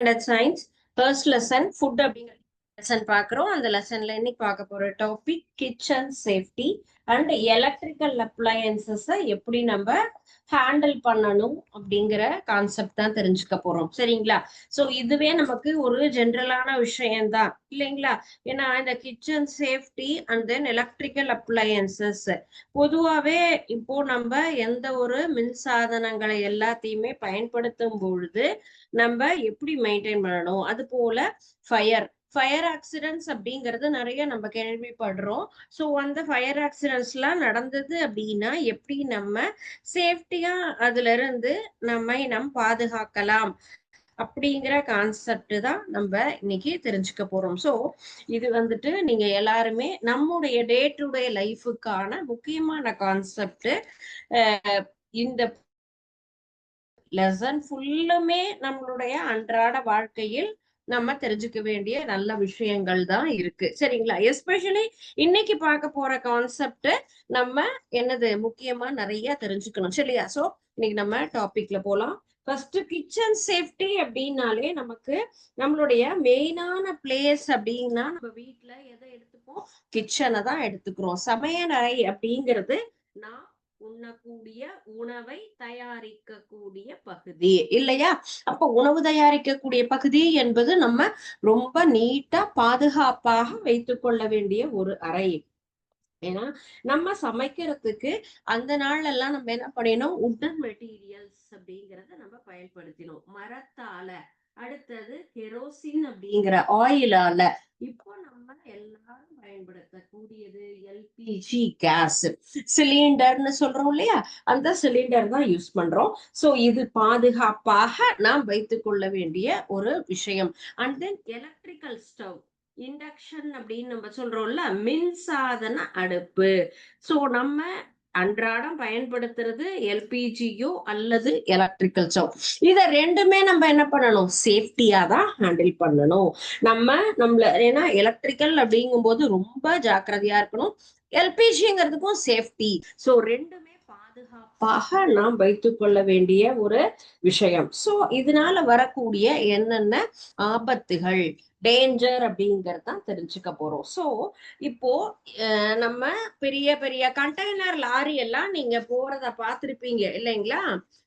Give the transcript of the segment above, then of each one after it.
Standard science first lesson food அப்படிங்கிற lesson பார்க்குறோம். அந்த லெசன்ல இன்னைக்கு பார்க்க போற topic kitchen safety and electrical அப்ளையன்சஸை எப்படி நம்ம ஹேண்டில் பண்ணணும் அப்படிங்கிற கான்செப்ட் தான் தெரிஞ்சுக்க போறோம். சரிங்களா? ஸோ இதுவே நமக்கு ஒரு ஜென்ரலான விஷயம்தான் இல்லைங்களா? ஏன்னா இந்த kitchen safety and then electrical appliances பொதுவாகவே இப்போ நம்ம எந்த ஒரு மின் சாதனங்களை எல்லாத்தையுமே பயன்படுத்தும் பொழுது நம்ம எப்படி மெயின்டைன் பண்ணணும். அது போல ஃபயர் ஆக்சிடென்ட்ஸ் அப்படிங்கிறது நிறைய நம்ம கேள்விப்படுறோம். ஸோ அந்த ஃபயர் ஆக்சிடென்ட்ஸ்லாம் நடந்தது அப்படின்னா எப்படி நம்ம சேஃப்டியா அதுல இருந்து நம் பாதுகாக்கலாம் அப்படிங்கிற கான்செப்ட் தான் நம்ம இன்னைக்கு தெரிஞ்சுக்க போறோம். ஸோ இது வந்துட்டு நீங்க எல்லாருமே நம்முடைய டே டு டே லைஃபுக்கான முக்கியமான கான்செப்ட். இந்த லெசன் ஃபுல்லுமே நம்மளுடைய அன்றாட வாழ்க்கையில் நம்ம தெரிஞ்சுக்க வேண்டிய நல்ல விஷயங்கள் தான் இருக்கு. சரிங்களா? எஸ்பெஷலி இன்னைக்கு பார்க்க போற கான்செப்ட் நம்ம என்னது முக்கியமா நிறைய தெரிஞ்சுக்கணும். சரியா? சோ இன்னைக்கு நம்ம டாபிக்ல போலாம். ஃபர்ஸ்ட் கிச்சன் சேஃப்டி அப்படின்னாலே நமக்கு நம்மளுடைய மெயினான பிளேஸ் அப்படின்னா நம்ம வீட்டுல எதை எடுத்துப்போம்? கிச்சனை தான் எடுத்துக்கிறோம். சமையலறை அப்படிங்கிறது நான் உண்ணக்கூடிய உணவை தயாரிக்கக்கூடிய பகுதி இல்லையா? அப்ப உணவு தயாரிக்கக்கூடிய பகுதி என்பது நம்ம ரொம்ப நீட்டா பாதுகாப்பாக வைத்துக் கொள்ள வேண்டிய ஒரு அறை. ஏன்னா நம்ம சமைக்கிறதுக்கு அந்த நாள்ல எல்லாம் நம்ம என்ன பண்ணினோம்? உட்டன் மெட்டீரியல்ஸ் அப்படிங்கிறத நம்ம பயன்படுத்தினோம். மரத்தால, அடுத்தது கெரோசின் அப்படிங்கிற ஆயிலால. இப்போ நம்ம எல்லாரும் பயன்படுத்தக்கூடியது எல்பிஜி கேஸ் சிலிண்டர்னு சொல்றோம் இல்லையா? அந்த சிலிண்டர் தான் யூஸ் பண்றோம். சோ இது பாதுகாப்பாக நாம் வைத்துக் கொள்ள வேண்டிய ஒரு விஷயம். And then electrical stove, induction அப்படின்னு நம்ம சொல்றோம்ல, மின்சாதன அடுப்பு. சோ நம்ம அன்றாடம் பயன்படுத்துறது எல்பிஜியோ அல்லது எலக்ட்ரிக்கல் ஸ்டவ். இத ரெண்டுமே நம்ம என்ன பண்ணணும்? சேஃப்டியா தான் ஹேண்டில் பண்ணணும். ஏன்னா எலக்ட்ரிக்கல் அப்படிங்கும் போது ரொம்ப ஜாக்கிரதையா இருக்கணும். எல்பிஜிங்கிறதுக்கும் சேஃப்டி. சோ ரெண்டுமே பாதுகாப்பாக நாம் வைத்துக் கொள்ள வேண்டிய ஒரு விஷயம். சோ இதனால வரக்கூடிய என்னென்ன ஆபத்துகள், டேஞ்சர் அப்படிங்கறது தான் தெரிஞ்சுக்க போறோம். சோ இப்போ நம்ம பெரிய பெரிய கண்டெய்னர் லாரி எல்லாம் நீங்க போறத பார்த்திருப்பீங்க இல்லைங்களா?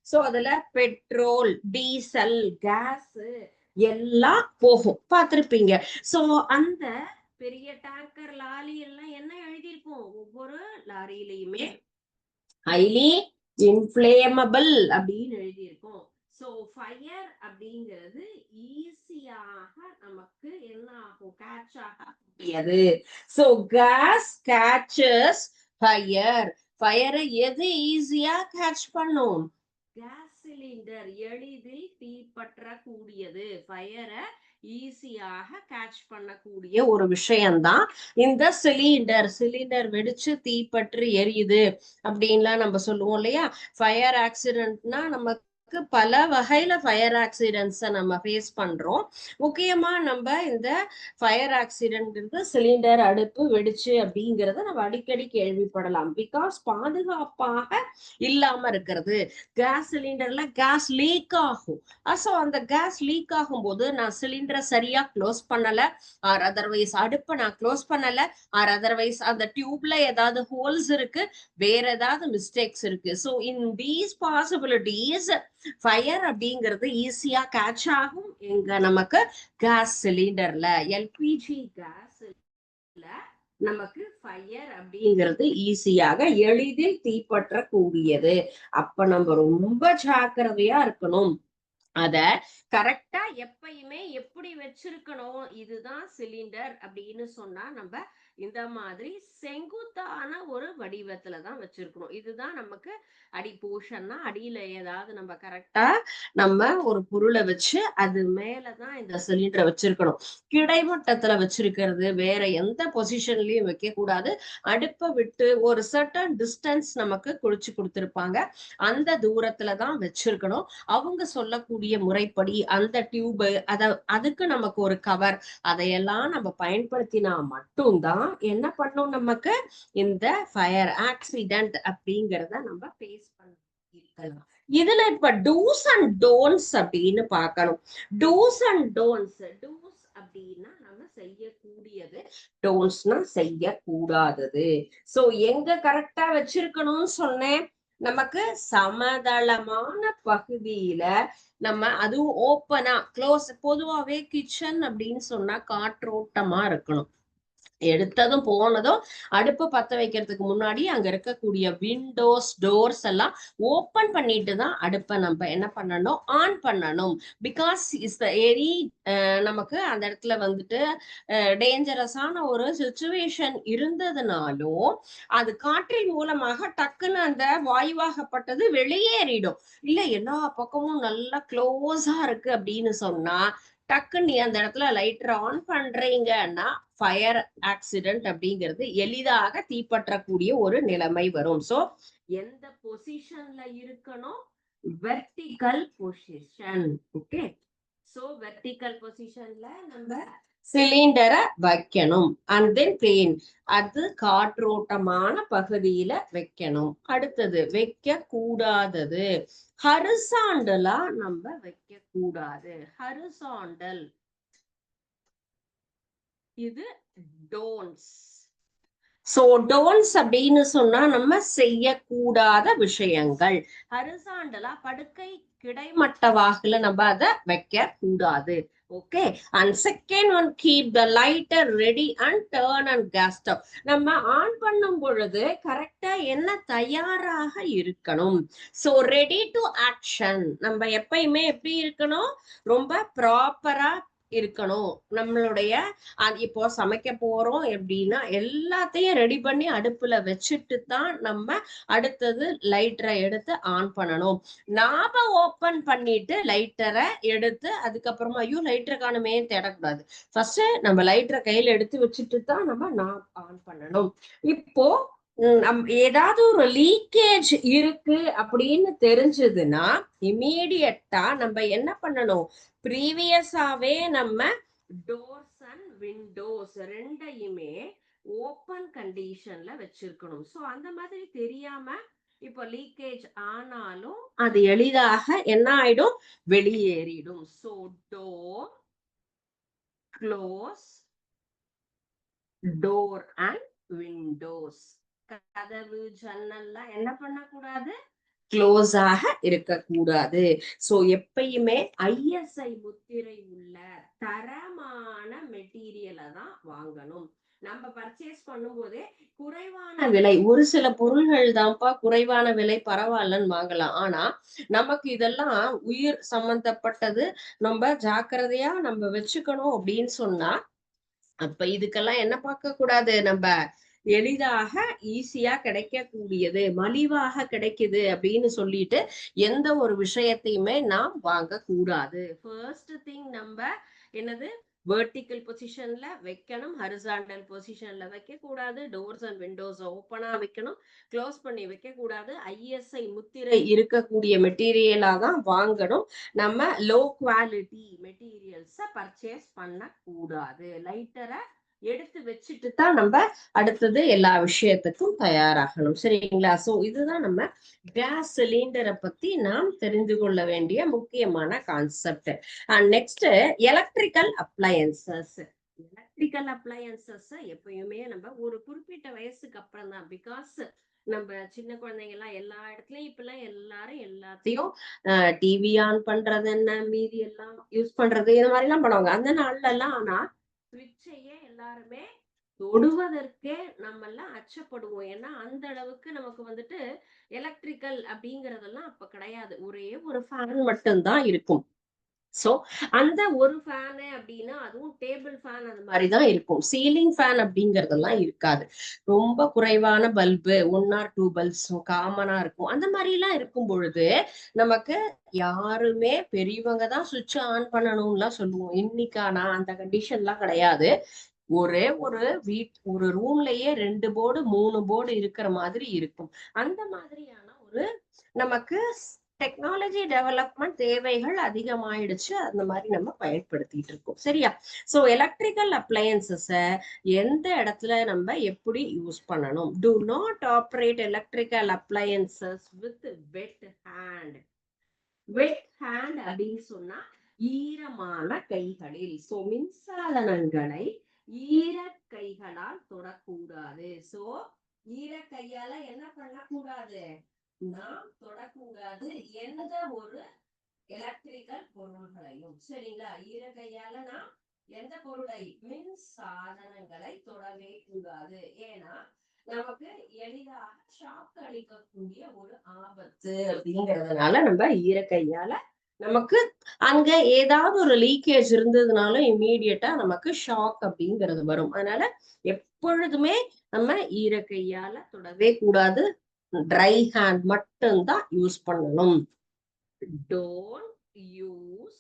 சோ அதுல பெட்ரோல், டீசல், கேஸ் எல்லாம் போகும், பார்த்திருப்பீங்க. சோ அந்த பெரிய டேங்கர் லாரி எல்லாம் என்ன எழுதியிருக்கும்? ஒவ்வொரு லாரியிலையுமே ஹைலி இன்ஃபிளேமபிள் அப்படின்னு எழுதியிருக்கும். ஸோ ஃபயர் அப்படிங்கிறது ஈஸியாக நமக்கு என்ன ஆகும்? கேட்ச் ஆக முடியாது. So gas catches fire. ஃபயரை எது ஈஸியா கேட்ச் பண்ணும்? கேஸ் சிலிண்டர் எளிதில் தீப்பற்றக்கூடியது. ஃபயரை ஈஸியாக கேட்ச் பண்ணக்கூடிய ஒரு விஷயம்தான் இந்த சிலிண்டர் வெடிச்சு தீப்பற்றி எரியுது அப்படின்லாம் நம்ம சொல்லுவோம் இல்லையா? ஃபயர் ஆக்சிடென்ட்னா நமக்கு பல வகையில ஃபயர் ஆக்சிடென்ட்ஸை நம்ம ஃபேஸ் பண்றோம். முக்கியமா நம்ம இந்த ஃபயர் ஆக்சிடென்ட் சிலிண்டர் அடுப்பு வெடிச்சு அப்படிங்கிறத நம்ம அடிக்கடி கேள்விப்படலாம். பிகாஸ் பாதுகாப்பாக இல்லாம இருக்கிறது. கேஸ் சிலிண்டர்ல கேஸ் லீக் ஆகும். ஸோ அந்த கேஸ் லீக் ஆகும் போது நான் சிலிண்டரை சரியா க்ளோஸ் பண்ணல, ஆர் அதர்வைஸ் அடுப்பை நான் க்ளோஸ் பண்ணல, ஆர் அதர்வைஸ் அந்த டியூப்ல ஏதாவது ஹோல்ஸ் இருக்கு, வேற ஏதாவது மிஸ்டேக்ஸ் இருக்கு. So in these possibilities fire அப்படிங்கிறது ஈஸியா கேட்ச் ஆகும். எங்க நமக்கு கேஸ் சிலிண்டர்ல, எல்பிஜி கேஸ்ல நமக்கு ஃபயர் அப்படிங்கிறது ஈஸியாக எளிதில் தீப்பற்றக்கூடியது. அப்ப நம்ம ரொம்ப ஜாக்கிரதையா இருக்கணும். அத கரெக்டா எப்பயுமே எப்படி வச்சிருக்கணும்? இதுதான் சிலிண்டர் அப்படின்னு சொன்னா நம்ம இந்த மாதிரி செங்குத்தான ஒரு வடிவத்துலதான் வச்சிருக்கணும். இதுதான் நமக்கு அடி போர்ஷன்னா, அடியில ஏதாவது நம்ம கரெக்டா நம்ம ஒரு பொருளை வச்சு அது மேலதான் இந்த சிலிண்டரை வச்சிருக்கணும். கிடைமட்டத்துல வச்சிருக்கிறது, வேற எந்த பொசிஷன்லயும் வைக்க கூடாது. அடுப்பை விட்டு ஒரு சர்டன் டிஸ்டன்ஸ் நமக்கு குறிச்சு கொடுத்திருப்பாங்க, அந்த தூரத்துலதான் வச்சிருக்கணும். அவங்க சொல்லக்கூடிய முறைப்படி அந்த டியூப் அதுக்கு நமக்கு ஒரு கவர், அதையெல்லாம் நம்ம பயன்படுத்தினா மட்டும்தான் என்ன பண்ணும்? நமக்கு இந்த ஃபயர் ஆக்சிடென்ட் அப்படிங்கிறத நம்ம ஃபேஸ் பண்ண இருக்கலாம். இதுல இப்ப டூஸ் அண்ட் டோன்ஸ் அப்படின்னு பார்க்கணும். டூஸ் அண்ட் டோன்ஸ், டூஸ் அப்படின்னா நம்ம செய்யக்கூடியது, டோன்ஸ்னா செய்யக்கூடாதது. சோ எங்க கரெக்டா வச்சிருக்கணும்னு சொன்னேன், நமக்கு சமதளமான பகுதியில நம்ம, அதுவும் ஓப்பனா க்ளோஸ். பொதுவாவே கிச்சன் அப்படின்னு சொன்னா காற்றோட்டமா இருக்கணும். எடுத்ததும் போனதும் அடுப்பு பத்த வைக்கிறதுக்கு முன்னாடி அங்க இருக்கக்கூடிய விண்டோஸ் டோர்ஸ் எல்லாம் ஓபன் பண்ணிட்டு தான் அடுப்பை நம்ம என்ன பண்ணணும், ஆன் பண்ணணும். பிகாஸ் இஸ் த வெரி, நமக்கு அந்த இடத்துல வந்துட்டு டேஞ்சரஸான ஒரு சுச்சுவேஷன் இருந்ததுனாலும் அது காற்றின் மூலமாக டக்குன்னு அந்த வாயுவாகப்பட்டது வெளியேறிடும். இல்ல எல்லா பக்கமும் நல்லா க்ளோஸா இருக்கு அப்படின்னு சொன்னா டக்குன்னு நீ அந்த இடத்துல லைட்டர் ஆன் பண்றீங்கன்னா ஃபயர் ஆக்சிடென்ட் அப்படிங்கிறது எளிதாக தீப்பற்றக்கூடிய ஒரு நிலைமை வரும். சோ எந்த பொசிஷன்ல இருக்கணும், vertical position. Okay, so vertical பொசிஷன்ல நம்ம சிலிண்டரை வைக்கணும். அண்ட் தென் பிளேன், அது காற்றோட்டமான பகுதியில வைக்கணும். அடுத்தது வைக்க கூடாதது, ஹரிசாண்டலா நம்ம வைக்க கூடாது. ஹரிசாண்டல் இது டோன்ஸ். சோ டோன்ஸ் அப்படின்னு சொன்னா நம்ம செய்யக்கூடாத விஷயங்கள். ஹரிசாண்டலா படுக்கை கிடைமட்ட வாக்குல நம்ம அதை வைக்க கூடாது. Okay, and second one, keep the lighter ready and turn and gas stove. நம்ம ஆன் பண்ணும் பொழுது கரெக்டா என்ன தயாராக இருக்கணும். சோ ரெடி டு ஆக்ஷன், நம்ம எப்பயுமே எப்படி இருக்கணும், ரொம்ப ப்ராப்பரா இருக்கணும். நம்மளுடைய இப்போ சமைக்க போறோம் எப்படின்னா எல்லாத்தையும் ரெடி பண்ணி அடுப்புல வச்சுட்டு தான் நம்ம அடுத்தது லைட்டரை எடுத்து ஆன் பண்ணணும். நாம ஓபன் பண்ணிட்டு லைட்டரை எடுத்து அதுக்கப்புறமா ஐயோ லைட்டர் காணுமே தேடக்கூடாது. ஃபர்ஸ்ட் நம்ம லைட்டரை கையில எடுத்து வச்சுட்டு தான் நம்ம ஆன் பண்ணணும். இப்போ ஏதாவது ஒரு லீக்கேஜ் இருக்கு அப்படின்னு தெரிஞ்சதுன்னா இமீடியட்டா நம்ம என்ன பண்ணணும், ப்ரீவியஸாவே நம்ம டோர்ஸ் அண்ட் விண்டோஸ் ரெண்டையுமே ஓப்பன் கண்டிஷன்ல வச்சிருக்கணும். சோ அந்த மாதிரி தெரியாம இப்போ லீக்கேஜ் ஆனாலும் அது எளிதாக என்ன ஆயிடும், வெளியேறிடும். So door close, door and windows. கதவு ஜன்னல்லாம் என்ன பண்ணக்கூடாது, க்ளோஸாக இருக்கக்கூடாது. சோ எப்பயுமே ISI முத்திரை உள்ள தரமான மெட்டீரியலை தான் வாங்கணும். நம்ம பர்ச்சேஸ் பண்ணும் போதே குறைவான விலை, ஒரு சில பொருள்கள் தான்ப்பா குறைவான விலை பரவாயில்லன்னு வாங்கலாம். ஆனா நமக்கு இதெல்லாம் உயிர் சம்பந்தப்பட்டது, நம்ம ஜாக்கிரதையா நம்ம வச்சுக்கணும் அப்படின்னு சொன்னா அப்ப இதுக்கெல்லாம் என்ன பார்க்க கூடாது, நம்ம எளிதாக ஈஸியா கிடைக்கக்கூடியது, மலிவாக கிடைக்குது அப்படின்னு சொல்லிட்டு எந்த ஒரு விஷயத்தையுமே நாம் வாங்க கூடாது. ஃபர்ஸ்ட் திங் நம்ம என்னது, வெர்டிக்கல் பொசிஷன்ல வைக்கணும், ஹரிசாண்டல் பொசிஷன்ல வைக்க கூடாது, டோர்ஸ் அண்ட் விண்டோஸ் ஓப்பனா வைக்கணும், க்ளோஸ் பண்ணி வைக்க கூடாது, ISI முத்திரை இருக்கக்கூடிய மெட்டீரியலா தான் வாங்கணும். நம்ம லோ குவாலிட்டி மெட்டீரியல்ஸை பர்ச்சேஸ் பண்ண கூடாது. லைட்டரை எடுத்து வச்சுட்டு தான் நம்ம அடுத்தது எல்லா விஷயத்துக்கும் தயாராகணும். சரிங்களா? சோ இதுதான் நம்ம கேஸ் சிலிண்டரை பத்தி நாம் தெரிந்து கொள்ள வேண்டிய முக்கியமான concept. And next, electrical appliances. Electrical appliances எப்பயுமே நம்ம ஒரு குறிப்பிட்ட வயசுக்கு அப்புறம் தான், பிகாஸ் நம்ம சின்ன குழந்தைங்க எல்லாம் எல்லா இடத்துலயும் இப்பெல்லாம் எல்லாரும் எல்லாத்தையும் டிவி ஆன் பண்றது என்ன, மீதி எல்லாம் யூஸ் பண்றது இந்த மாதிரி எல்லாம் பண்ணுவாங்க. அந்த நாள்ல எல்லாம் ஆனா சுவிட்சையே எல்லாருமே தொடுவதற்கே நம்ம எல்லாம் அச்சப்படுவோம். ஏன்னா அந்த அளவுக்கு நமக்கு வந்துட்டு எலக்ட்ரிக்கல் அப்படிங்கறதெல்லாம் அப்ப கிடையாது. ஒரே ஒரு ஃபேன் மட்டும்தான் இருக்கும். சோ அந்த ஒரு ஃபேனு அப்படின்னா அதுவும் டேபிள் ஃபேன் அந்த மாதிரிதான் இருக்கும். சீலிங் ஃபேன் அப்படிங்கறதெல்லாம் இருக்காது. ரொம்ப குறைவான பல்பு, 1 or 2 பல்ப்ஸ் காமனா இருக்கும். அந்த மாதிரி எல்லாம் இருக்கும் பொழுது நமக்கு யாருமே பெரியவங்க தான் சுவிட்ச் ஆன் பண்ணணும்லாம் சொல்லுவோம். இன்னைக்கானா அந்த கண்டிஷன்லாம் கிடையாது. ஒரே ஒரு ரூம்லயே 2 போர்டு 3 போர்டு இருக்கிற மாதிரி இருக்கும். அந்த மாதிரியான ஒரு நமக்கு டெக்னாலஜி டெவலப்மெண்ட் தேவைகள் அதிகமாயிடுச்சு. அந்த மாதிரி நம்ம பயன்படுத்திட்டு இருக்கோம். சரியா? சோ எலக்ட்ரிக்கல் அப்ளையன்சஸ எந்த இடத்துல நம்ம எப்படி யூஸ் பண்ணணும்? Do not operate electrical appliances with wet hand. Wet hand அப்படின்னு சொன்னா ஈரமான கைகளில். சோ மின்சாதனங்களை ஈர கைகளால் தொடக்கூடாது. சோ ஈர கையால என்ன பண்ணக்கூடாது, நாம் தொடக்கூடாது எந்த ஒரு எலக்ட்ரிக்கல் பொருள்களையும். சரிங்களா? ஈர கையால நாம் எந்த பொருளை, மின் சாதனங்களை தொடவே கூடாது. ஏன்னா நமக்கு எளிதாக ஷாக் அளிக்கக்கூடிய ஒரு ஆபத்து அப்படிங்கிறதுனால நம்ம ஈர கையால, நமக்கு அங்க ஏதாவது ஒரு லீக்கேஜ் இருந்ததுனாலும் இம்மீடியட்டா நமக்கு ஷாக் அப்படிங்கிறது வரும். அதனால எப்பொழுதுமே நம்ம ஈர கையால தொடவே கூடாது. ட்ரை ஹேண்ட் மட்டும்தான் யூஸ் பண்ணணும். Don't use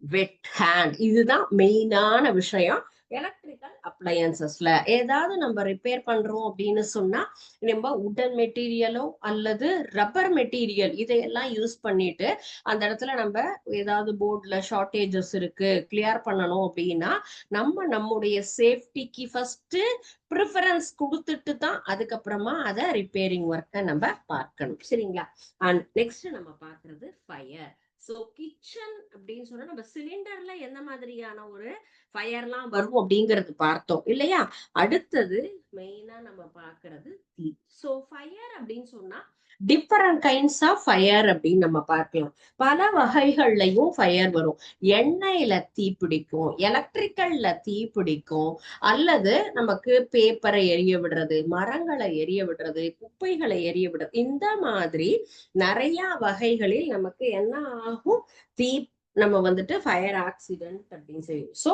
wet hand. இதுதான் மெயினான விஷயம். எலக்ட்ரிக்கல் அப்ளையன்சஸ்ல ஏதாவது நம்ம ரிப்பேர் பண்றோம் அப்படின்னு சொன்னா, நம்ம உடன் மெட்டீரியலோ அல்லது ரப்பர் மெட்டீரியல் இதையெல்லாம் யூஸ் பண்ணிட்டு அந்த இடத்துல நம்ம ஏதாவது போர்ட்ல ஷார்டேஜஸ் இருக்கு, கிளியர் பண்ணணும் அப்படின்னா நம்முடைய சேஃப்டிக்கு ஃபர்ஸ்ட் ப்ரிஃபரன்ஸ் கொடுத்துட்டு தான் அதுக்கப்புறமா அதை ரிப்பேரிங் ஒர்க்கை நம்ம பார்க்கணும். சரிங்களா? அண்ட் நெக்ஸ்ட் நம்ம பார்க்கறது ஃபயர். சோ கிச்சன் அப்படின்னு சொன்னா நம்ம சிலிண்டர்ல எந்த மாதிரியான ஒரு ஃபயர்லாம் வரும் அப்படிங்கறது பார்த்தோம் இல்லையா? அடுத்தது மெயினா நம்ம பார்க்கறது தீ. சோ ஃபயர் அப்படின்னு சொன்னா டிஃபரண்ட் கைண்ட்ஸ் ஆஃப் ஃபயர் அப்படின்னு நம்ம பார்க்கலாம். பல வகைகள்லயும் ஃபயர் வரும். எண்ணெயில தீ பிடிக்கும், எலக்ட்ரிக்கல்ல தீ பிடிக்கும், அல்லது நமக்கு பேப்பரை எரிய விடுறது, மரங்களை எரிய விடுறது, குப்பைகளை எரிய விடுறது, இந்த மாதிரி நிறைய வகைகளில் நமக்கு என்ன ஆகும், தீ நம்ம வந்துட்டு ஃபயர் ஆக்சிடென்ட் அப்படின்னு சொல்லுவோம். ஸோ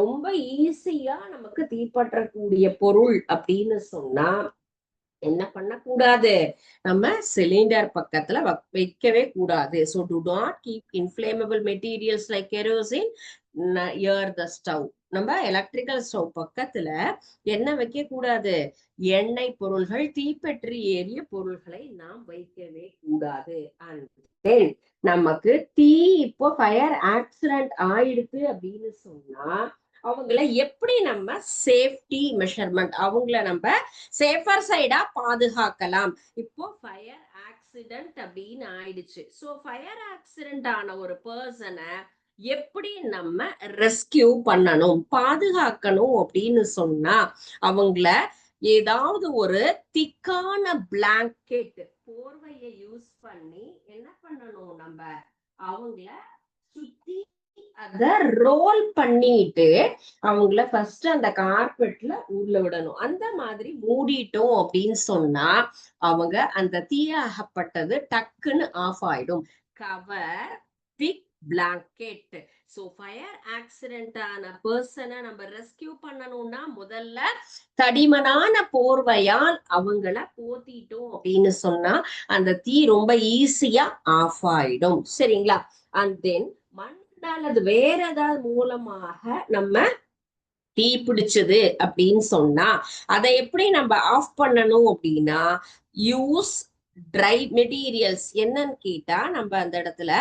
ரொம்ப ஈஸியா நமக்கு தீப்பற்றக்கூடிய பொருள் அப்படின்னு சொன்னா என்ன பண்ணக்கூடாது, நம்ம சிலிண்டர் பக்கத்துல வைக்கவே கூடாது. So do not keep inflammable materials like kerosene near the stove. நம்ம எலக்ட்ரிக்கல் ஸ்டவ் பக்கத்துல என்ன வைக்க கூடாது, எண்ணெய் பொருள்கள், தீப்பற்றி ஏறிய பொருள்களை நாம் வைக்கவே கூடாது. அண்ட் தென் நமக்கு தீ இப்போ ஃபயர் ஆக்சிடென்ட் ஆயிடுது அப்படின்னு சொன்னா அவங்கள எப்படி நம்ம சேஃப்டி மெஷர்மெண்ட், அவங்கள நம்ம சேஃபர் சைடா பாதுகாக்கலாம். இப்போ ஃபயர் ஆக்சிடென்ட் அப்படின்னு ஆயிடுச்சு. ஸோ ஃபயர் ஆக்சிடென்ட் ஆன ஒரு பர்சனை எப்படி நம்ம ரெஸ்கியூ பண்ணணும், பாதுகாக்கணும் அப்படின்னு சொன்னா அவங்கள ஏதாவது ஒரு திக்கான பிளாங்கெட், போர்வையை யூஸ் பண்ணி என்ன பண்ணணும், நம்ம அவங்கள சுத்தி அத ரோல் பண்ணிட்டு அவங்கள ஃபர்ஸ்ட் அந்த கார்பெட்ல உள்ள விடணும். அந்த மாதிரி மூடிட்டோம் அப்படின்னு சொன்னா அவங்க அந்த தீயாகப்பட்டது டக்குன்னு ஆஃப் ஆயிடும். கவர் திக் பிளாங்கெட். சோ ஃபயர் ஆக்சிடென்ட் ஆன பர்சனை நம்ம ரெஸ்கியூ பண்ணணும்னா முதல்ல தடிமனான போர்வையால் அவங்கள போத்திட்டோம் அப்படின்னு சொன்னா அந்த தீ ரொம்ப ஈஸியா ஆஃப் ஆயிடும். சரிங்களா? அண்ட் தென் அல்லது வேற ஏதாவது மூலமாக நம்ம தீ பிடிச்சது அப்படின்னு சொன்னா அதை எப்படி நம்ம ஆஃப் பண்ணணும் அப்படின்னா, யூஸ் ட்ரை மெட்டீரியல்ஸ். என்னன்னு கேட்டா நம்ம அந்த இடத்துல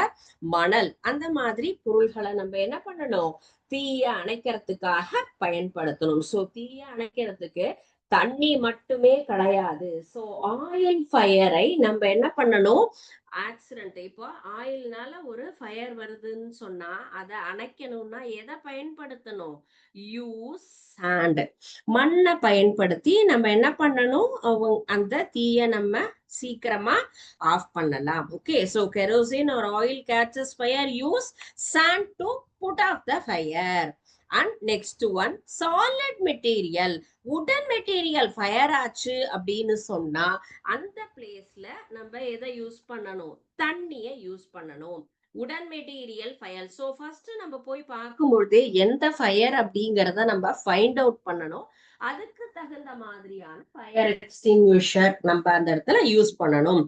மணல் அந்த மாதிரி பொருள்களை நம்ம என்ன பண்ணணும், தீய அணைக்கிறதுக்காக பயன்படுத்தணும். சோ தீய அணைக்கிறதுக்கு தண்ணி மட்டுமே கிடையாது. சோ ஆயில் ஃபயரை நம்ம என்ன பண்ணணும், ஆக்சிடென்ட் இப்போ ஆயில்னால ஒரு ஃபயர் வருதுன்னு சொன்னா அதை அணைக்கணும்னா எதை பயன்படுத்தணும், யூஸ் சாண்ட், மண்ணை பயன்படுத்தி நம்ம என்ன பண்ணணும், அந்த தீய நம்ம சீக்கிரமா ஆஃப் பண்ணலாம். Okay, so kerosene or oil catches fire, use sand to put off the fire. And next one, solid material. உடன் மெட்டீரியல் ஃபயர் ஆச்சு அப்படின்னு சொன்னா அந்த பிளேஸ்ல நம்ம எதை யூஸ் பண்ணணும், தண்ணியை யூஸ் பண்ணணும். உடன் மெட்டீரியல் ஃபயர். ஸோ ஃபர்ஸ்ட் நம்ம போய் பார்க்கும்பொழுது எந்த ஃபயர் அப்படிங்கிறத நம்ம ஃபைண்ட் அவுட் பண்ணணும். அதுக்கு தகுந்த மாதிரியான ஃபயர் எக்ஸ்டிங்விஷர் நம்ம அந்த இடத்துல யூஸ் பண்ணணும்.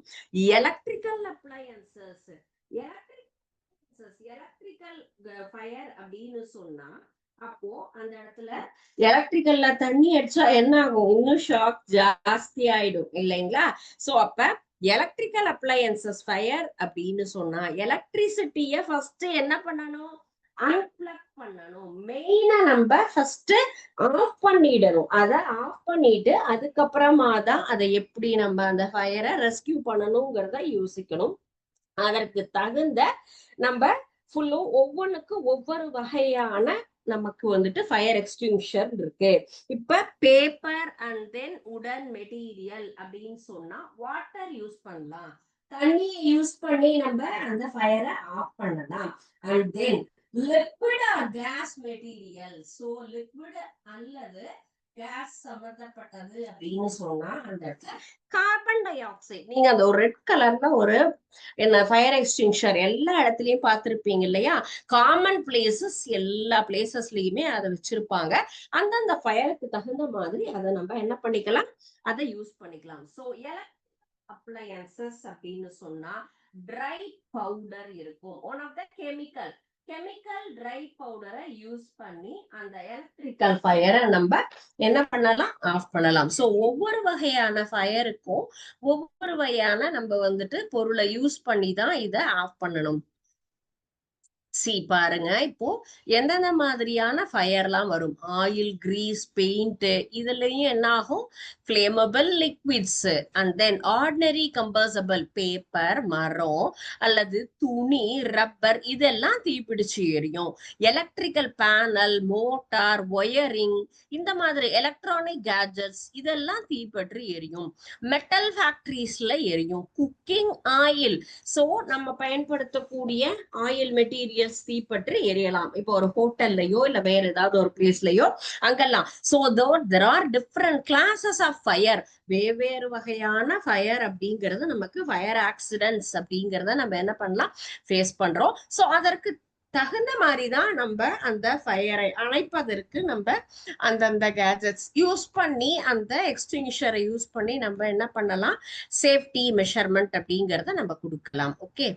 எலக்ட்ரிக்கல் அப்ளையன்சஸ், எலக்ட்ரிக்கல் ஃபயர் அப்படின்னு சொன்னா அப்போ அந்த இடத்துல எலக்ட்ரிக்கல்ல தண்ணி அடிச்சா என்ன ஆகும், இன்னும் ஷாக் ஜாஸ்தி ஆயிடும் இல்லைங்களா? சோ அப்ப எலக்ட்ரிக்கல் அப்ளையன்சஸ் ஃபயர் அப்படின்னு சொன்னா எலக்ட்ரிசிட்டிய ஃபர்ஸ்ட் என்ன பண்ணணும், அன்பிளக் பண்ணணும். மெயினா நம்ம ஃபர்ஸ்ட் ஆஃப் பண்ணிடணும். அதை ஆஃப் பண்ணிட்டு அதுக்கப்புறமா தான் அதை எப்படி நம்ம அந்த ஃபயரை ரெஸ்கியூ பண்ணணுங்கிறத யோசிக்கணும். அதற்கு தகுந்த நம்ம ஃபுல்லும் ஒவ்வொன்றுக்கும் ஒவ்வொரு வகையான நமக்கு வந்துட்டு ஃபயர் எக்ஸ்டிங்ஷர் இருக்கு. இப்ப பேப்பர் அண்ட் தென் உடன் மெட்டீரியல் அப்படின்னு சொன்னா வாட்டர் யூஸ் பண்ணலாம், தண்ணியை யூஸ் பண்ணி நம்ம அந்த ஃபயரை ஆஃப் பண்ணலாம். And then liquid or gas material, so liquid அல்லது கேஸ் சம்பந்தப்பட்டது அப்படின்னு சொன்னா அந்த கார்பன் டை ஆக்சைடு. நீங்க அந்த ஒரு ரெட் கலர்ல ஒரு என்ன ஃபயர் எக்ஸ்டிங்ஷர் எல்லா இடத்துலயும் பார்த்திருப்பீங்க இல்லையா? காமன் பிளேசஸ் எல்லா பிளேசஸ்லயுமே அதை வச்சிருப்பாங்க. அந்தந்த ஃபயருக்கு தகுந்த மாதிரி அதை நம்ம என்ன பண்ணிக்கலாம், அதை யூஸ் பண்ணிக்கலாம். சோ அப்ளையன்சஸ் அப்படின்னு சொன்னா ட்ரை பவுடர் இருக்கும். One of the chemical dry பவுடரை யூஸ் பண்ணி அந்த எலக்ட்ரிக்கல் ஃபயரை நம்ம என்ன பண்ணலாம், ஆஃப் பண்ணலாம். சோ ஒவ்வொரு வகையான ஃபயருக்கும் ஒவ்வொரு வகையான நம்ம வந்துட்டு பொருளை யூஸ் பண்ணி தான் இதை ஆஃப் பண்ணணும். பாருங்க, இப்போ எந்தெந்த மாதிரியான ஃபயர்லாம் வரும். ஆயில், கிரீஸ், பெயிண்ட், இதுலயும் என்ன ஆகும், flammable liquids and then ordinary combustible paper, மரம் அல்லது துணி, ரப்பர், இதெல்லாம் தீப்பிடிச்சு எரியும். எலக்ட்ரிக்கல் பேனல், மோட்டார், ஒயரிங், இந்த மாதிரி எலக்ட்ரானிக் கேஜெட்ஸ் இதெல்லாம் தீப்பற்றி எரியும். மெட்டல் ஃபேக்டரிஸ்ல எரியும். குக்கிங் ஆயில், சோ நம்ம பயன்படுத்தக்கூடிய ஆயில் மெட்டீரியல் தீப்பற்றி எரியலாம். இப்போ ஒரு ஹோட்டல்லையோ இல்ல வேற ஏதாவது ஒரு பிளேஸ்லயோ அங்கெல்லாம். So there are different classes of fire, வெவ்வேறு வகையான ஃபயர் அப்படிங்கிறது நமக்கு ஃபயர் ஆக்சிடென்ட்ஸ் அப்படிங்கிறத நம்ம என்ன பண்ணலாம், ஃபேஸ் பண்றோம். சோ அதற்கு தகுந்த மாதிரிதான் நம்ம அந்த ஃபயரை அணைப்பதற்கு நம்ம அந்தந்த கேஜெட்ஸ் யூஸ் பண்ணி அந்த எக்ஸ்டிங்ஷரை யூஸ் பண்ணி நம்ம என்ன பண்ணலாம், சேஃப்டி மெஷர்மெண்ட் அப்படிங்கிறத நம்ம கொடுக்கலாம். ஓகே,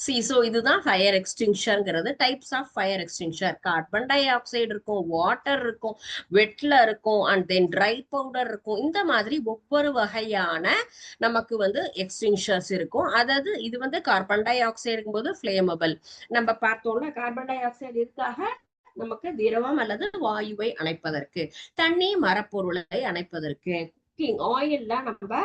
சோ இதுதான் ஃபயர் எக்ஸ்டிங்ஷர்ங்கிறது. Types of fire extinguisher, carbon dioxide இருக்கும், வாட்டர் இருக்கும், வெட்ல இருக்கும், அண்ட் தென் ட்ரை பவுடர் இருக்கும். இந்த மாதிரி ஒவ்வொரு வகையான நமக்கு வந்து எக்ஸ்டிங்ஷர்ஸ் இருக்கும். அதாவது இது வந்து கார்பன் டை ஆக்சைடு இருக்கும்போது ஃபிளேமபிள். நம்ம பார்த்தோம்னா கார்பன் டை ஆக்சைடு இருக்காக நமக்கு திரவம் அல்லது வாயுவை அணைப்பதற்கு, தண்ணி மரப்பொருளை அணைப்பதற்கு, ஆயில்ல நம்ம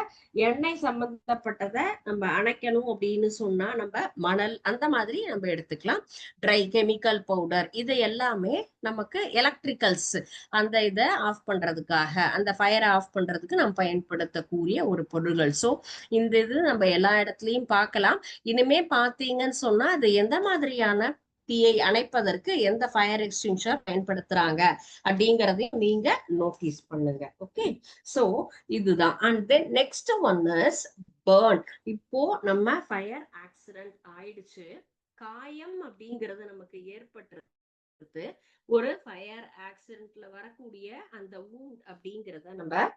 எண்ணெய் சம்பந்தப்பட்டதை நம்ம அணைக்கணும் அப்படின்னு சொன்னா நம்ம மணல் அந்த மாதிரி நம்ம எடுத்துக்கலாம். ட்ரை கெமிக்கல் பவுடர், இது எல்லாமே நமக்கு எலக்ட்ரிக்கல்ஸ் அந்த இதை ஆஃப் பண்றதுக்காக, அந்த ஃபயரை ஆஃப் பண்றதுக்கு நம்ம பயன்படுத்தக்கூடிய ஒரு பொருள்கள். சோ இந்த இது நம்ம எல்லா இடத்துலயும் பார்க்கலாம். இனிமே பாத்தீங்கன்னு சொன்னா அது எந்த மாதிரியான தீயை அணைப்பதற்கு எந்த ஃபயர் எக்ஸ்டிங்ஷர் பயன்படுத்துறாங்க அப்படிங்கறதையும் நீங்க நோட்டீஸ் பண்ணுங்க. ஓகே, சோ இதுதான். And then next one is burn. இப்போ நம்ம ஃபயர் ஆக்சிடென்ட் ஆயிடுச்சு, காயம் அப்படிங்கிறது நமக்கு ஏற்பட்டிருக்கு. ஒரு ஃபயர் ஆக்சிடென்ட்ல வரக்கூடிய அந்த வூண்ட் அப்படிங்கிறத நம்ம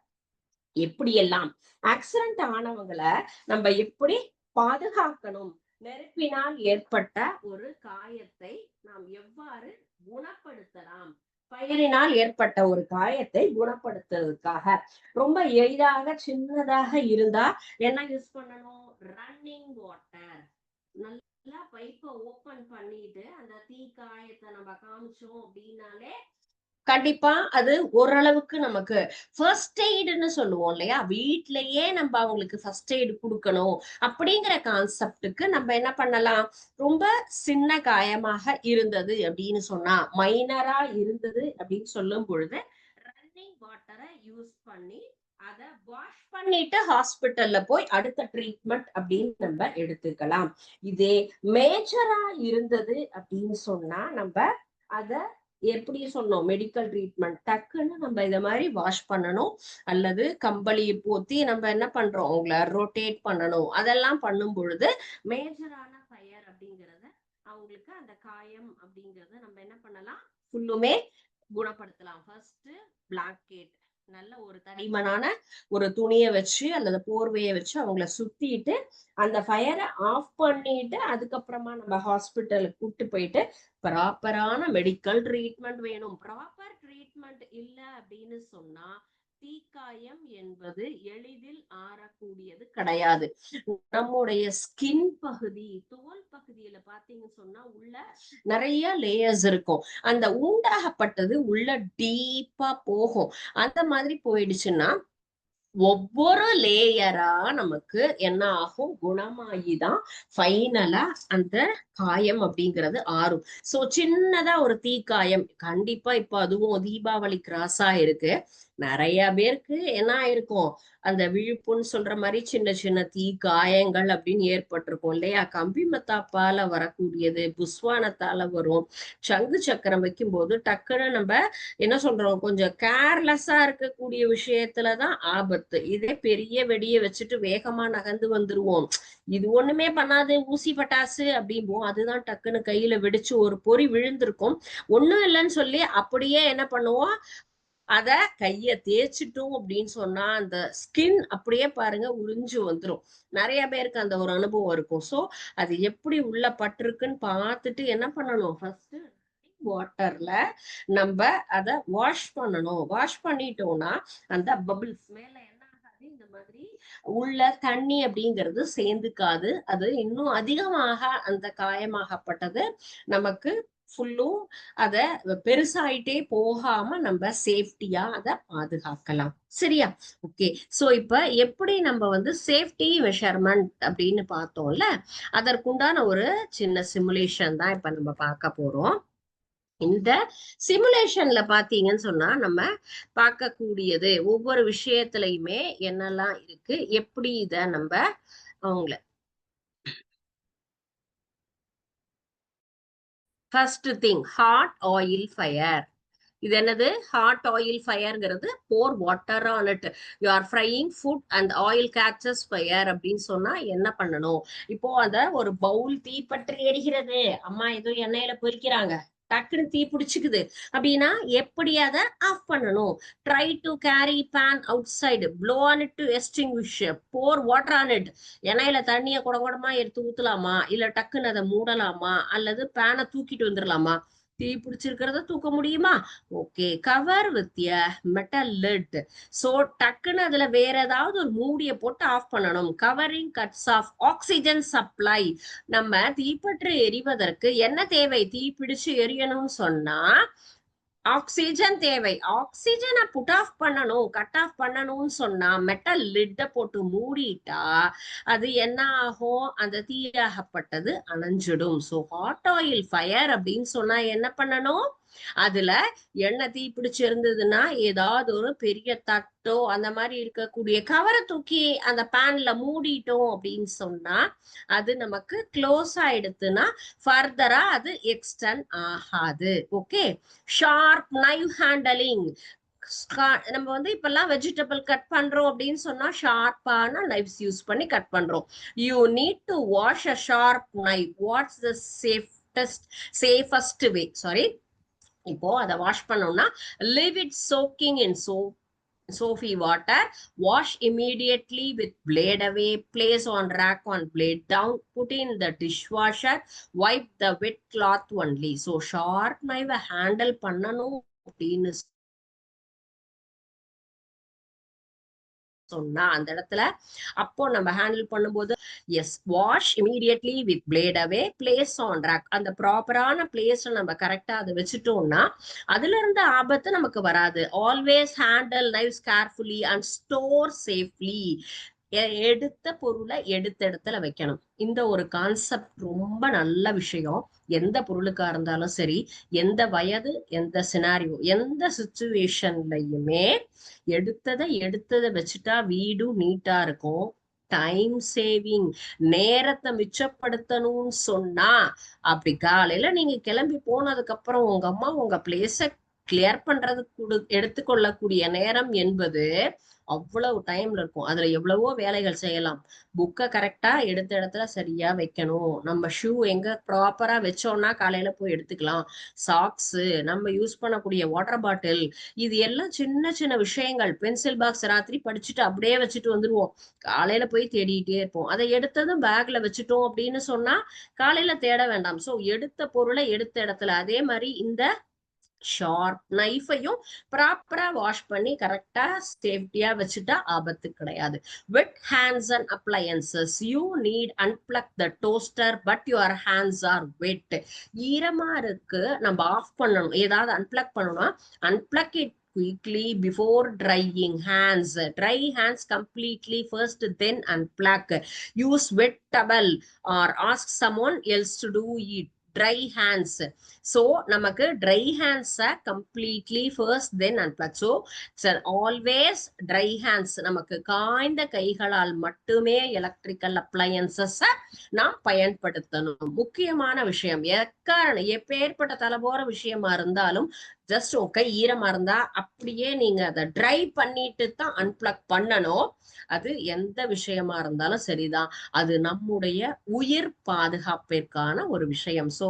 எப்படியெல்லாம், ஆக்சிடென்ட் ஆனவங்களை நம்ம எப்படி பாதுகாக்கணும், நெருப்பினால் ஏற்பட்ட ஒரு காயத்தை நாம் எவ்வாறு குணப்படுத்தலாம், ஃபயரினால் ஏற்பட்ட ஒரு காயத்தை குணப்படுத்துறதுக்காக ரொம்ப எளிதாக சின்னதாக இருந்தா என்ன யூஸ் பண்ணணும், ரன்னிங் வாட்டர். நல்லா பைப்பை ஓபன் பண்ணிட்டு அந்த தீ காயத்தை நம்ம காமிச்சோம் அப்படின்னாலே கண்டிப்பா அது ஓரளவுக்கு நமக்கு ஃபர்ஸ்ட் எய்டுன்னு சொல்லுவோம் இல்லையா, வீட்லயே நம்ம அவங்களுக்கு ஃபர்ஸ்ட் எய்டு கொடுக்கணும் அப்படிங்கிற கான்செப்டுக்கு நம்ம என்ன பண்ணலாம், ரொம்ப சின்ன காயமாக இருந்தது அப்படின்னு சொன்னா, மைனரா இருந்தது அப்படின்னு சொல்லும் பொழுது ரன்னிங் வாட்டரை யூஸ் பண்ணி அதை வாஷ் பண்ணிட்டு ஹாஸ்பிட்டல்ல போய் அடுத்த ட்ரீட்மெண்ட் அப்படின்னு நம்ம எடுத்துக்கலாம். இதே மேஜரா இருந்தது அப்படின்னு சொன்னா நம்ம அத எப்படி சொன்னோம், மெடிக்கல் ட்ரீட்மெண்ட் டக்குன்னு நம்ம இத மாதிரி வாஷ் பண்ணணும், அல்லது கம்பளியை போத்தி நம்ம என்ன பண்றோம், அவங்கள ரொட்டேட் பண்ணணும். அதெல்லாம் பண்ணும் பொழுது மேஜரான ஃபயர் அப்படிங்கறத அவங்களுக்கு அந்த காயம் அப்படிங்கறத நம்ம என்ன பண்ணலாம், ஃபுல்லுமே குணப்படுத்தலாம். ஃபர்ஸ்ட் பிளாங்கெட், நல்ல ஒரு தடிமனான ஒரு துணியை வச்சு அல்லது போர்வையை வச்சு அவங்கள சுத்திட்டு அந்த ஃபயரை ஆஃப் பண்ணிட்டு அதுக்கப்புறமா நம்ம ஹாஸ்பிட்டலுக்கு கூட்டு போயிட்டு ப்ராப்பரான மெடிக்கல் ட்ரீட்மெண்ட் வேணும். ப்ராப்பர் ட்ரீட்மெண்ட் இல்ல அப்படின்னு சொன்னா தீக்காயம் என்பது எளிதில் ஆறக்கூடியது கிடையாது. நம்முடைய ஸ்கின் பகுதி, தோல் பகுதியில பாத்தீங்கன்னு சொன்னா உள்ள நிறைய லேயர்ஸ் இருக்கும். அந்த உண்டாகப்பட்டது உள்ள டீப்பா போகும். அந்த மாதிரி போயிடுச்சுன்னா ஒவ்வொரு லேயரா நமக்கு என்ன ஆகும், குணமாயிதான் ஃபைனலா அந்த காயம் அப்படிங்கிறது ஆறும். சோ சின்னதா ஒரு தீக்காயம் கண்டிப்பா இப்ப அதுவும் தீபாவளி கிராஸா இருக்கு. நிறைய பேருக்கு என்ன ஆயிருக்கும், அந்த விழுப்புன்னு சொல்ற மாதிரி சின்ன சின்ன தீ காயங்கள் அப்படின்னு ஏற்பட்டிருக்கும் இல்லையா. கம்பி மத்தாப்பால வரக்கூடியது, புஸ்வானத்தால வரும். சங்கு சக்கரம் வைக்கும் போது டக்குன்னு நம்ம என்ன சொல்றோம், கொஞ்சம் கேர்லெஸ்ஸா இருக்கக்கூடிய விஷயத்துலதான் ஆபத்து. இதே பெரிய வெடியை வச்சுட்டு வேகமா நகர்ந்து வந்துருவோம், இது ஒண்ணுமே பண்ணாது ஊசி பட்டாசு அப்படிம்போம், அதுதான் டக்குன்னு கையில வெடிச்சு ஒரு பொறி விழுந்திருக்கும். ஒண்ணும் இல்லைன்னு சொல்லி அப்படியே என்ன பண்ணுவோம், அத கைய தேய்ச்சிட்டோம் அப்படின்னு சொன்னா அந்த ஸ்கின் அப்படியே பாருங்க உறிஞ்சு வந்துரும். நிறைய பேருக்கு அந்த ஒரு அனுபவம் இருக்கும். சோ அது எப்படி உள்ள பட்டிருக்குன்னு பார்த்துட்டு என்ன பண்ணணும், ஃபர்ஸ்ட் வாட்டர்ல நம்ம அத வாஷ் பண்ணணும். வாஷ் பண்ணிட்டோம்னா அந்த பபிள்ஸ் மேல என்ன ஆகாது, இந்த மாதிரி உள்ள தண்ணி அப்படிங்கிறது சேர்ந்துக்காது. அது இன்னும் அதிகமாக அந்த காயமாகப்பட்டது நமக்கு ஃபுல்லும் அத பெருசாயிட்டே போகாம நம்ம சேஃப்டியா அத பாதுகாக்கலாம். சரியா? ஓகே. சோ இப்ப எப்படி நம்ம வந்து சேஃப்டி மெஷர்மெண்ட் அப்படின்னு பார்த்தோம்ல, அதற்குண்டான ஒரு சின்ன சிமுலேஷன் தான் இப்ப நம்ம பார்க்க போறோம். இந்த சிமுலேஷன்ல பாத்தீங்கன்னு சொன்னா நம்ம பார்க்கக்கூடியது ஒவ்வொரு விஷயத்திலயுமே என்னெல்லாம் இருக்கு, எப்படி இத நம்ம அவங்கள first thing hot oil fire. இது என்னது, ஹாட் ஆயில் ஃபயர்ங்கிறது pour water on it, you are frying food and oil catches fire அப்படின்னு சொன்னா என்ன பண்ணணும். இப்போ அத ஒரு பவுல் தீப்பற்றி எரிகிறது, அம்மா ஏதோ எண்ணெயில பொரிக்கிறாங்க, டக்குன்னு தீ பிடிச்சுக்குது அப்படின்னா எப்படி அதை ஆஃப் பண்ணணும். Try to carry pan outside, blow on it to extinguish, pour water on it. எண்ணெயில தண்ணியை குடமா எடுத்து ஊத்தலாமா, இல்ல டக்குன்னு அதை மூடலாமா, அல்லது பேனை தூக்கிட்டு வந்துடலாமா. தீ பிடிச்சிருக்கிறத தூக்க முடியுமா. Okay, cover with a metal lid. So டக்குன்னு அதுல வேற ஏதாவது ஒரு மூடிய போட்டு ஆஃப் பண்ணணும். Covering cuts off oxygen supply. நம்ம தீப்பற்றி எரிவதற்கு என்ன தேவை, தீ பிடிச்சு எரியணும்னு சொன்னா ஆக்சிஜன் தேவை. ஆக்சிஜனை புட் ஆஃப் பண்ணணும், கட் ஆஃப் பண்ணணும்னு சொன்னா மெட்டல் லிட்ட போட்டு மூடிட்டா அது என்ன ஆகும், அந்த தீயாகப்பட்டது அணைஞ்சிடும். சோ ஹாட் ஆயில் ஃபயர் அப்படின்னு சொன்னா என்ன பண்ணணும், அதுல எண்ணெய் தீ பிடிச்சு இருந்ததுன்னா ஏதாவது ஒரு பெரிய தட்டோ அந்த மாதிரி இருக்கக்கூடிய கவரை தூக்கி அந்த பேன்ல மூடிட்டோம் அப்படின்னு சொன்னா அது நமக்கு க்ளோஸ் ஆயிடுத்துன்னா ஃபர்தரா அது எக்ஸ்டெண்ட் ஆகாது. ஓகே. Sharp naive handling. நம்ம வந்து இப்பெல்லாம் வெஜிடபிள் கட் பண்றோம் அப்படின்னு சொன்னா ஷார்ப்பான நைவ்ஸ் யூஸ் பண்ணி கட் பண்றோம். You need to wash a sharp naive. What's the safest way, sorry. இப்போ அதை வாஷ் பண்ணோம்னா leave it soaking in soapy water, wash immediately with blade away, place on rack on blade down, put in the dishwasher, wipe the wet cloth only. So sharp knife handle பண்ணணும் அப்படின்னு சொன்னா அந்த இடத்துல அப்போ நம்ம handle பண்ணும்போது yes, wash immediately with blade away, place on rack. அந்த ப்ராப்பரான பிளேஸ்ல நம்ம கரெக்டா அதை வச்சுட்டோம்னா அதுல இருந்து ஆபத்து நமக்கு வராது. Always handle knives carefully and store safely. எடுத்த பொருளை எடுத்த இடத்துல வைக்கணும். இந்த ஒரு கான்செப்ட் ரொம்ப நல்ல விஷயம். எந்த பொருளுக்கா இருந்தாலும் சரி, எந்த வயது, எந்த சினாரியோ, எந்த சுச்சுவேஷன்லயுமே எடுத்ததை வச்சுட்டா வீடும் நீட்டா இருக்கும். டைம் சேவிங், நேரத்தை மிச்சப்படுத்தணும்னு சொன்னா அப்படி காலையில நீங்க கிளம்பி போனதுக்கு அப்புறம் உங்க அம்மா உங்க பிளேஸ கிளியர் பண்றதுக்கு எடுத்துக்கொள்ளக்கூடிய நேரம் என்பது அவ்வளவு டைம்ல இருக்கும். அதுல எவ்வளவோ வேலைகள் செய்யலாம். புக்கை கரெக்டா எடுத்த இடத்துல சரியா வைக்கணும். நம்ம ஷூ எங்க ப்ராப்பரா வச்சோம்னா காலையில போய் எடுத்துக்கலாம். சாக்ஸ், நம்ம யூஸ் பண்ணக்கூடிய வாட்டர் பாட்டில், இது எல்லாம் சின்ன சின்ன விஷயங்கள். பென்சில் பாக்ஸ் ராத்திரி படிச்சுட்டு அப்படியே வச்சுட்டு வந்துருவோம், காலையில போய் தேடிட்டே இருப்போம். அதை எடுத்ததும் பேக்ல வச்சுட்டோம் அப்படின்னு சொன்னா காலையில தேட வேண்டாம். சோ எடுத்த பொருளை எடுத்த இடத்துல. அதே மாதிரி இந்த ஷார்ப் நைஃபையும் ப்ராப்பரா வாஷ் பண்ணி கரெக்டா சேஃப்டியா வச்சுட்டா ஆபத்து கிடையாது. Wet hands and appliances, you need unplug the toaster but your hands are wet. ஈரமா இருக்கு, நம்ம ஆஃப் பண்ணணும். ஏதாவது அன்பிளக் பண்ணணும்னா unplug it quickly before drying hands. Dry hands completely first, then unplug. Use wet towel or ask someone else to do it. Dry hands. So நமக்கு dry hands completely first then unplug. So always dry hands. நமக்கு காய்ந்த கைகளால் மட்டுமே electrical appliances நாம் பயன்படுத்தணும். முக்கியமான விஷயம், எப்பேற்பட்ட தலைபோற விஷயமா இருந்தாலும் ஜஸ்ட் கை ஈரமா இருந்தா அப்படியே நீங்க அதை ட்ரை பண்ணிட்டு தான் அன்பிளக் பண்ணணும். அது எந்த விஷயமா இருந்தாலும் சரிதான். அது நம்முடைய உயிர் பாதுகாப்பிற்கான ஒரு விஷயம். சோ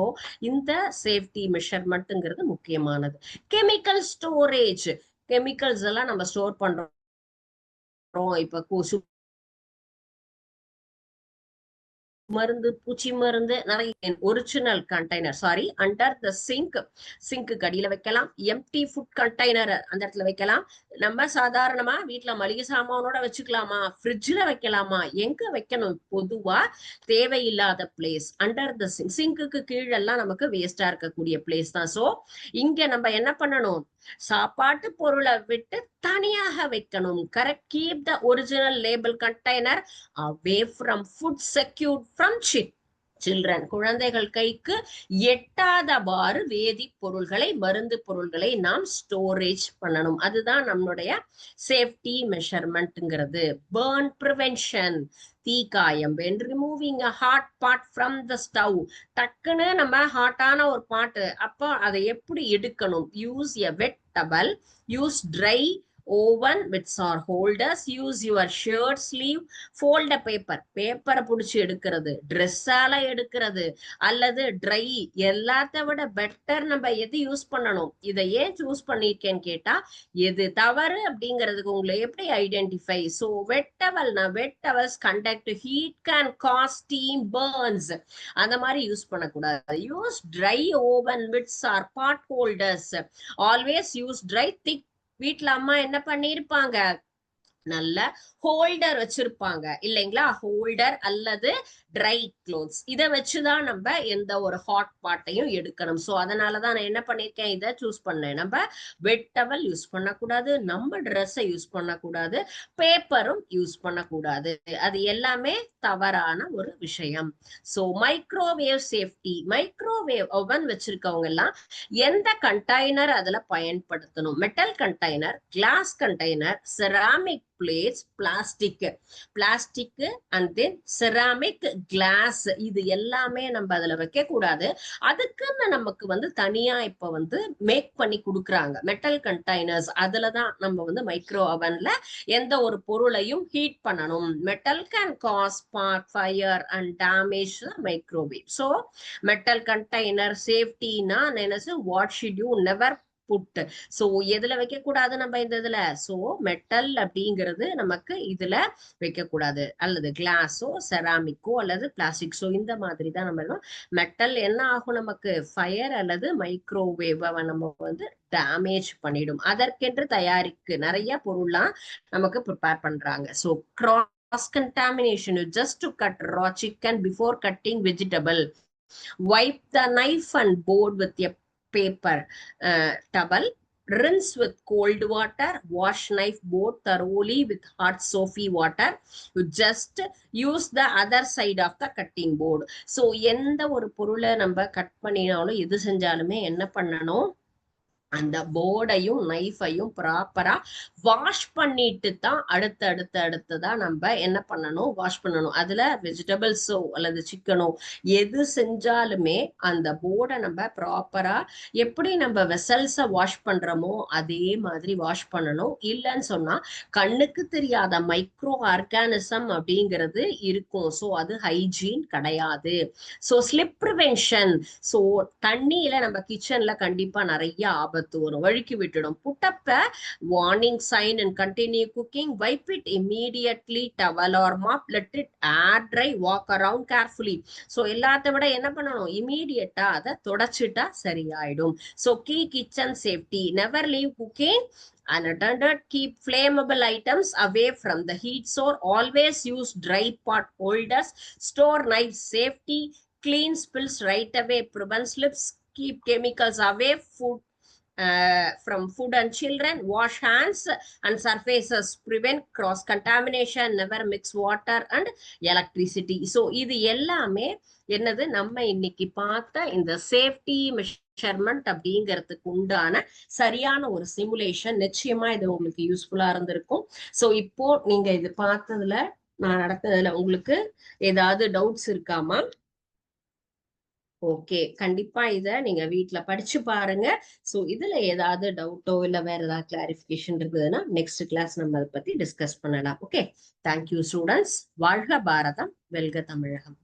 இந்த சேஃப்டி மெஷர்மெண்ட்ங்கிறது முக்கியமானது. Chemical storage. கெமிக்கல்ஸ் எல்லாம் நம்ம ஸ்டோர் பண்றோம். இப்ப மருந்து, பூச்சி மருந்து, நிறைய original container, sorry, under the sink கடியில வைக்கலாம். எம்டி ஃபுட் கண்டெய்னர் அந்த இடத்துல வைக்கலாம். நம்ம சாதாரணமா வீட்டுல மளிகை சாமானோட வச்சுக்கலாமா, ஃப்ரிட்ஜ்ல வைக்கலாமா, எங்க வைக்கணும்? பொதுவா தேவையில்லாத பிளேஸ் அண்டர் த சிங்க்கு கீழெல்லாம் நமக்கு வேஸ்டா இருக்கக்கூடிய பிளேஸ் தான். சோ இங்க நம்ம என்ன பண்ணணும்? சாப்பாட்டு பொருளை விட்டு தனியாக வைக்கணும். Correct. Keep the original label container away from food secured from children. குழந்தைகள் கைக்கு எட்டாதவாறு வேதி பொருள்களை, மருந்து பொருள்களை நாம் ஸ்டோரேஜ் பண்ணணும். அதுதான் நம்மளுடைய சேஃப்டி மெஷர்மெண்ட்ங்கிறது. Burn prevention. தீக்காயம். when removing a hot pot from the stove. டக்குன்னு நம்ம ஹாட்டான ஒரு பாட்டு, அப்போ அதை எப்படி எடுக்கணும்? Use a wet towel. Use try oven with or holders. Use your shirt sleeve. Fold a paper. பேப்பரை புடிச்சு எடுக்கிறது, ட்ரெஸ்ஸால எடுக்கிறது, அல்லது ட்ரை. எல்லாத்த விட பெட்டர் நம்ம எது யூஸ் பண்ணணும்? இதை ஏன் சூஸ் பண்ணிருக்கேன்னு கேட்டா, எது தவறு அப்படிங்கிறதுக்கு உங்களை எப்படி ஐடென்டிஃபை. ஸோ வெட் டவல்னா, wet towels conduct heat, can cause steam, burns. அந்த மாதிரி யூஸ் பண்ணக்கூடாது. Use dry oven mitts or pot holders. Always use dry thick. வீட்டுல அம்மா என்ன பண்ணிருப்பாங்க? நல்ல ஹோல்டர் வச்சிருப்பாங்க இல்லைங்களா? ஹோல்டர் அல்லது ட்ரை க்ளோத்ஸ், இதை வச்சுதான் நம்ம எந்த ஒரு ஹாட் பாட்டையும் எடுக்கணும். சோ அதனாலதான் நான் என்ன பண்ணிருக்கேன், இதை சூஸ் பண்ணேன். நம்ம வெட் டவல் யூஸ் பண்ணக்கூடாது, நம்ம ட்ரெஸ்ஸை யூஸ் பண்ணக்கூடாது, பேப்பரும் யூஸ் பண்ணக்கூடாது. அது எல்லாமே தவறான ஒரு விஷயம். So microwave safety. Microwave oven வச்சிருக்கவங்க எல்லாம் எந்த கண்டெய்னர் அதுல பயன்படுத்தணும்? Metal container, glass container, ceramic plates, plastic and then ceramic, glass, இது எல்லாமே நம்ம அதுல வைக்க கூடாது. அதுக்குன்னு நமக்கு தனியா இப்ப மேக் பண்ணி கொடுக்குறாங்க மெட்டல் கண்டெய்னர்ஸ். அதுலதான் நம்ம மைக்ரோ ஓவன்ல எந்த ஒரு பொருளையும் ஹீட் பண்ணணும். Metal can cause spark, fire and damage microwave. So metal container சேஃப்டினா என்ன? What should you never put. So எதுல வைக்க கூடாது நம்ம இந்த இதுல? சோ மெட்டல் அப்படிங்கிறது நமக்கு இதுல வைக்க கூடாது, அல்லது கிளாஸோ செராமிக்கோ அல்லது பிளாஸ்டிக்ஸோ இந்த மாதிரி தான் நம்ம. மெட்டல் என்ன ஆகும்? நமக்கு ஃபயர் அல்லது மைக்ரோவேவ் நம்ம டேமேஜ் பண்ணிடும். அதற்கென்று தயாரிக்கு நிறைய பொருள்லாம் நமக்கு ப்ரிப்பேர் பண்றாங்க. So cross contamination, just to cut raw chicken before cutting vegetable. Wipe the knife and board with a paper towel. Rinse with cold water. Wash knife board thoroughly with hot soapy water. You just use the other side of the cutting board. So எந்த ஒரு பொருளை நம்ம cut பண்ணினாலும் எது செஞ்சாலுமே என்ன பண்ணணும்? அந்த போர்டையும் நைஃபையும் ப்ராப்பரா வாஷ் பண்ணிட்டு தான் அடுத்ததான் நம்ம என்ன பண்ணணும்? வாஷ் பண்ணணும். அதுல வெஜிடபிள்ஸோ அல்லது சிக்கனோ எது செஞ்சாலுமே அந்த போர்டை நம்ம ப்ராப்பரா எப்படி நம்ம வெசல்ஸை வாஷ் பண்றோமோ அதே மாதிரி வாஷ் பண்ணணும். இல்லைன்னு சொன்னா கண்ணுக்கு தெரியாத மைக்ரோ ஆர்கானிசம் அப்படிங்கிறது இருக்கும். ஸோ அது ஹைஜீன் கிடையாது. So slip prevention. ஸோ தண்ணியில நம்ம கிச்சன்ல கண்டிப்பா நிறைய ஆபத்து வரும், வழுக்கி விட்டுடும். Put up a warning sign and continue cooking. Wipe it immediately. Towel or mop, let it air dry. Walk around carefully. So எல்லாத்த விட என்ன பண்ணணும்? இமீடியட்டா அதை தொடச்சிட்டா சரியாயிடும். So key kitchen safety. Never leave cooking unattended. Keep flammable items away from the heat source. Always use dry pot holders. Store knives safely. Clean spills right away. Prevent slips. Keep chemicals away. Food from food and children, wash hands and surfaces, prevent cross contamination, never mix water and electricity. So இது எல்லாமே என்னது நம்ம இன்னைக்கு பார்த்த இந்த safety measurement அப்படிங்கிறதுக்கு உண்டான சரியான ஒரு சிமுலேஷன். நிச்சயமா இது உங்களுக்கு யூஸ்ஃபுல்லா இருந்திருக்கும். சோ இப்போ நீங்க இது பார்த்ததுல நான் நடத்ததுல உங்களுக்கு ஏதாவது டவுட்ஸ் இருக்காமா? ஓகே, கண்டிப்பா இத நீங்க வீட்ல படிச்சு பாருங்க. சோ இதுல ஏதாவது டவுட்டோ இல்ல வேற ஏதாவது கிளாரிபிகேஷன் இருக்குதுன்னா நெக்ஸ்ட் கிளாஸ் நம்ம அதை பத்தி டிஸ்கஸ் பண்ணலாம். Okay, thank you students. வாழ்க பாரதம், வெல்க தமிழகம்.